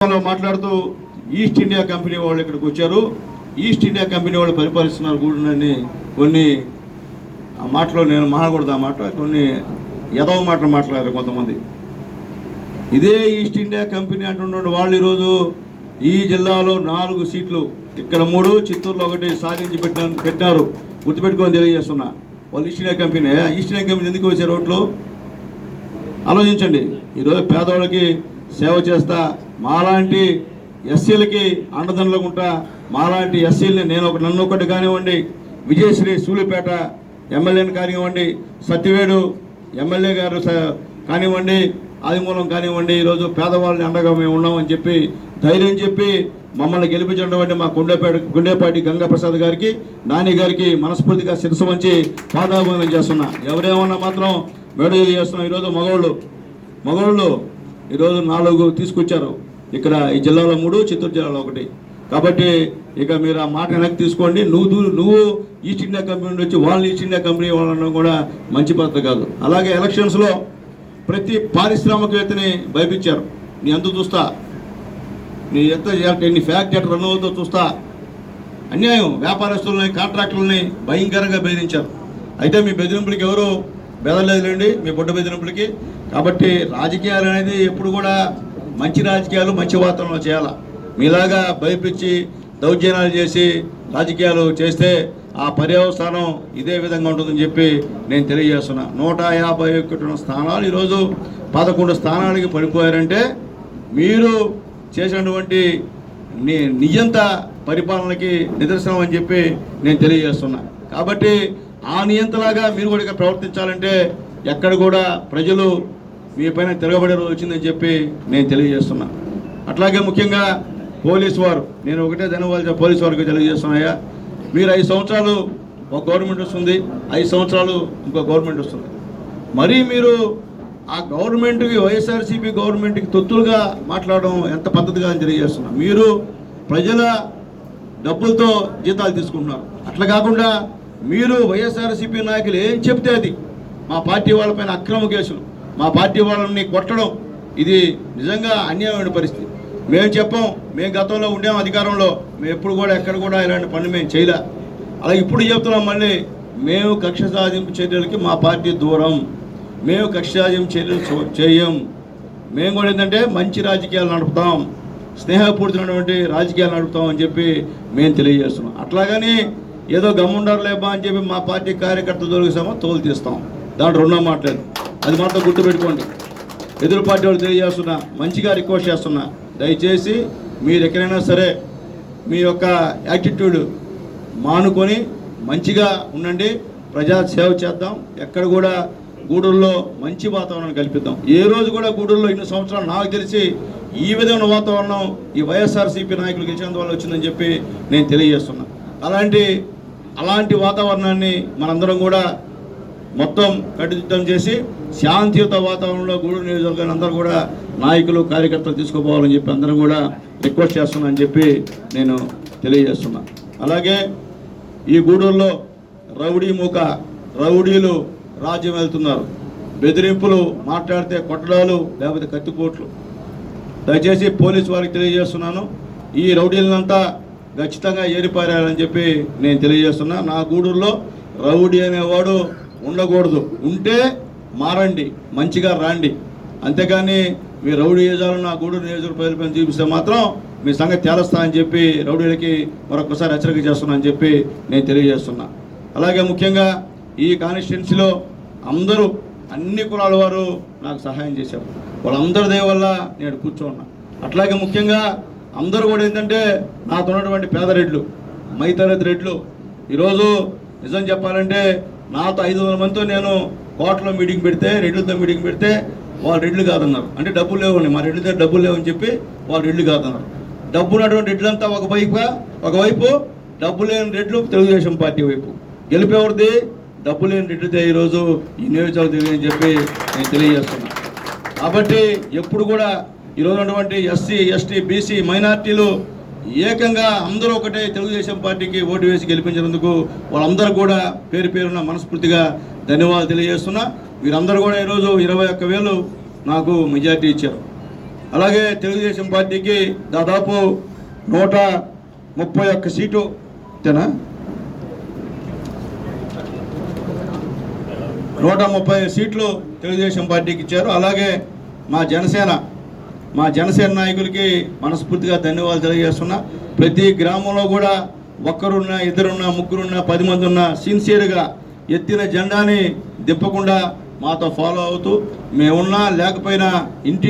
మాట్లాడుతూ east India company వాళ్ళు ఇక్కడికి వచ్చారు. ఈస్ట్ ఇండియా కంపెనీ వాళ్ళు పరిపాలిస్తున్నారు కూడానని కొన్ని మాటలు నేను మాట్లాడకూడదు. ఆ మాట కొన్ని ఎదవ మాటలు మాట్లాడారు కొంతమంది. ఇదే ఈస్ట్ ఇండియా కంపెనీ అంటున్న వాళ్ళు ఈరోజు ఈ జిల్లాలో 4 సీట్లు, ఇక్కడ 3, చిత్తూరులో 1 సాధించి పెట్టారు. గుర్తుపెట్టుకొని తెలియజేస్తున్నా. వాళ్ళు east India company. East India company ఎందుకు వచ్చారు ఓట్లు ఆలోచించండి. ఈరోజు పేదవాళ్ళకి సేవ చేస్తా, మాలాంటి ఎస్సీలకి అండదండలుగా ఉంటా, మాలాంటి ఎస్సీలని నన్ను ఒకటి కానివ్వండి, విజయశ్రీ సూలిపేట ఎమ్మెల్యేని కానివ్వండి, సత్యవేడు ఎమ్మెల్యే గారు కానివ్వండి, ఆదిమూలం కానివ్వండి, ఈరోజు పేదవాళ్ళని అండగా మేము ఉన్నామని చెప్పి ధైర్యం చెప్పి మమ్మల్ని గెలిపించినటువంటి మా గుండేపాటి గంగాప్రసాద్ గారికి, నాని గారికి మనస్ఫూర్తిగా శిరస్సు వంచి పాదాభివందనం చేస్తున్నా. ఎవరేమన్నా మాత్రం మేడలు చేస్తున్నాం. ఈరోజు మగవాళ్ళు ఈరోజు 4 తీసుకొచ్చారు. ఇక్కడ ఈ జిల్లాలో 3, చిత్తూరు జిల్లాలో 1. కాబట్టి ఇక మీరు ఆ మాట వెనక్కి తీసుకోండి. నువ్వు ఈస్ట్ ఇండియా కంపెనీ నుంచి వాళ్ళు ఈస్ట్ ఇండియా కంపెనీ వాళ్ళని కూడా మంచి పద్ధతి కాదు. అలాగే ఎలక్షన్స్లో ప్రతి పారిశ్రామికవేత్తని భయపించారు. నీ ఎంత చూస్తా, నీ ఎన్ని ఫ్యాక్టరీ ఎట్లా రన్ అవుతుందో చూస్తా. అన్యాయం. వ్యాపారస్తులని, కాంట్రాక్టులని భయంకరంగా బెదిరించారు. అయితే మీ బెదిరింపులకి ఎవరు బెదరలేదులేండి, మీ బుడ్డ బెదిరింపులకి. కాబట్టి రాజకీయాలు అనేది ఎప్పుడు కూడా మంచి రాజకీయాలు మంచి వాతావరణంలో చేయాలి. మీలాగా భయపించి దౌర్జన్యాలు చేసి రాజకీయాలు చేస్తే ఆ పర్యవస్థానం ఇదే విధంగా ఉంటుందని చెప్పి నేను తెలియజేస్తున్నా. 151 స్థానాలు ఈరోజు 11 స్థానాలకి పడిపోయారంటే మీరు చేసినటువంటి నియంత పరిపాలనకి నిదర్శనం అని చెప్పి నేను తెలియజేస్తున్నా. కాబట్టి ఆ నియంతలాగా మీరు కూడా ప్రవర్తించాలంటే ఎక్కడ కూడా ప్రజలు మీ పైన తిరగబడే రోజు వచ్చిందని చెప్పి నేను తెలియజేస్తున్నా. అట్లాగే ముఖ్యంగా పోలీసు వారు, నేను ఒకటే ధన్యవాదాలు పోలీసు వారికి తెలియజేస్తున్నాయా. మీరు 5 సంవత్సరాలు ఒక గవర్నమెంట్ వస్తుంది, 5 సంవత్సరాలు ఇంకో గవర్నమెంట్ వస్తుంది. మరీ మీరు ఆ గవర్నమెంట్కి, వైఎస్ఆర్సీపీ గవర్నమెంట్కి తొత్తులుగా మాట్లాడడం ఎంత పద్ధతిగా అని తెలియజేస్తున్నా. మీరు ప్రజల డబ్బులతో జీతాలు తీసుకుంటున్నారు. అట్లా కాకుండా మీరు వైఎస్ఆర్సీపీ నాయకులు ఏం చెప్తే అది, మా పార్టీ వాళ్ళపైన అక్రమ కేసులు, మా పార్టీ వాళ్ళని కొట్టడం, ఇది నిజంగా అన్యాయమైన పరిస్థితి. మేము చెప్పాం, మేము గతంలో ఉండాం అధికారంలో, మేము ఎప్పుడు కూడా ఎక్కడ కూడా ఇలాంటి పనులు మేము చేయలే. అలా ఇప్పుడు చెప్తున్నాం మళ్ళీ, మేము కక్ష సాధింపు చర్యలకి మా పార్టీ దూరం, మేము కక్ష సాధింపు చర్యలు చేయం. మేము కూడా ఏంటంటే మంచి రాజకీయాలు నడుపుతాం, స్నేహపూరితమైనటువంటి రాజకీయాలు నడుపుతాం అని చెప్పి మేము తెలియజేస్తున్నాం. అట్లాగని ఏదో గమ్ముండారు లేబా అని చెప్పి మా పార్టీ కార్యకర్తలు దొరికిసామో తోలు తీస్తాం. దాంట్లో 2 మాట్లాడు, అది మాత్రం గుర్తుపెట్టుకోండి. ఎదురు పార్టీ వాళ్ళు తెలియజేస్తున్నా, మంచిగా రిక్వెస్ట్ చేస్తున్నా, దయచేసి మీరు ఎక్కడైనా సరే మీ యొక్క యాటిట్యూడ్ మానుకొని మంచిగా ఉండండి, ప్రజా సేవ చేద్దాం. ఎక్కడ కూడా గూడూరులో మంచి వాతావరణం కల్పిద్దాం. ఏ రోజు కూడా గూడూరులో ఇన్ని సంవత్సరాలు నాకు తెలిసి ఈ విధమైన వాతావరణం ఈ వైఎస్ఆర్సీపీ నాయకులు గెలిచినందువల్ల వచ్చిందని చెప్పి నేను తెలియజేస్తున్నా. అలాంటి వాతావరణాన్ని మనందరం కూడా మొత్తం కట్టుదిట్టం చేసి శాంతియుత వాతావరణంలో గూడూరు నియోజకవర్గాన్ని అందరూ కూడా నాయకులు, కార్యకర్తలు తీసుకుపోవాలని చెప్పి అందరం కూడా రిక్వెస్ట్ చేస్తున్నా అని చెప్పి నేను తెలియజేస్తున్నా. అలాగే ఈ గూడూరులో రౌడీలు రాజ్యం వెళ్తున్నారు. బెదిరింపులు, మాట్లాడితే కొట్టడాలు, లేకపోతే కత్తిపోట్లు. దయచేసి పోలీసు వారికి తెలియజేస్తున్నాను, ఈ రౌడీలంతా ఖచ్చితంగా ఏరిపారాలని చెప్పి నేను తెలియజేస్తున్నా. నా గూడూరులో రౌడీ అనేవాడు ఉండకూడదు. ఉంటే మారండి, మంచిగా రాండి. అంతేగాని మీ రౌడీ ఏజాలు నా గూడూరు నియోజకవర్గ ప్రజలపైన చూపిస్తే మాత్రం మీ సంగతి తేలుస్తా అని చెప్పి రౌడీలకి మరొకసారి హెచ్చరిక చేస్తున్నా అని చెప్పి నేను తెలియజేస్తున్నా. అలాగే ముఖ్యంగా ఈ కాన్స్టిట్యున్సీలో అందరూ అన్ని కులాల వారు నాకు సహాయం చేశారు. వాళ్ళందరి దయ వల్ల నేను కూర్చోన్నా. అట్లాగే ముఖ్యంగా అందరూ కూడా ఏంటంటే నాతో ఉన్నటువంటి పేద రెడ్లు, మైతరతి రెడ్లు, ఈరోజు నిజం చెప్పాలంటే నాతో 500 మందితో నేను కోటలో మీటింగ్ పెడితే, రెడ్లతో మీటింగ్ పెడితే వాళ్ళు రెడ్లు కాదన్నారు. అంటే డబ్బులు లేవని, మా రెడ్ల దగ్గర డబ్బులు లేవని చెప్పి వాళ్ళు రెడ్లు కాదన్నారు. డబ్బు ఉన్నటువంటి రెడ్లంతా ఒకవైపు, డబ్బు లేని రెడ్లు తెలుగుదేశం పార్టీ వైపు. గెలిపేవారిది డబ్బు లేని రెడ్డితే ఈరోజు ఈ నియోజకవర్గం తెలియని చెప్పి నేను తెలియజేస్తున్నాను. కాబట్టి ఎప్పుడు కూడా ఈరోజు ఉన్నటువంటి ఎస్సీ, ఎస్టీ, బీసీ, మైనార్టీలు ఏకంగా అందరూ ఒకటే తెలుగుదేశం పార్టీకి ఓటు వేసి గెలిపించినందుకు వాళ్ళందరూ కూడా పేరున మనస్ఫూర్తిగా ధన్యవాదాలు తెలియజేస్తున్నా. మీరందరూ కూడా ఈరోజు 21,000 నాకు మెజార్టీ ఇచ్చారు. అలాగే తెలుగుదేశం పార్టీకి దాదాపు 131 సీటు తేనా 130 సీట్లు తెలుగుదేశం పార్టీకి ఇచ్చారు. అలాగే మా జనసేన నాయకులకి మనస్ఫూర్తిగా ధన్యవాదాలు తెలియజేస్తున్నా. ప్రతి గ్రామంలో కూడా ఒక్కరున్నా, ఇద్దరున్నా, ముగ్గురున్నా, 10 మంది ఉన్నా సిన్సియర్గా ఎత్తిన జెండాని దింపకుండా మాతో ఫాలో అవుతూ మేమున్నా లేకపోయినా ఇంటి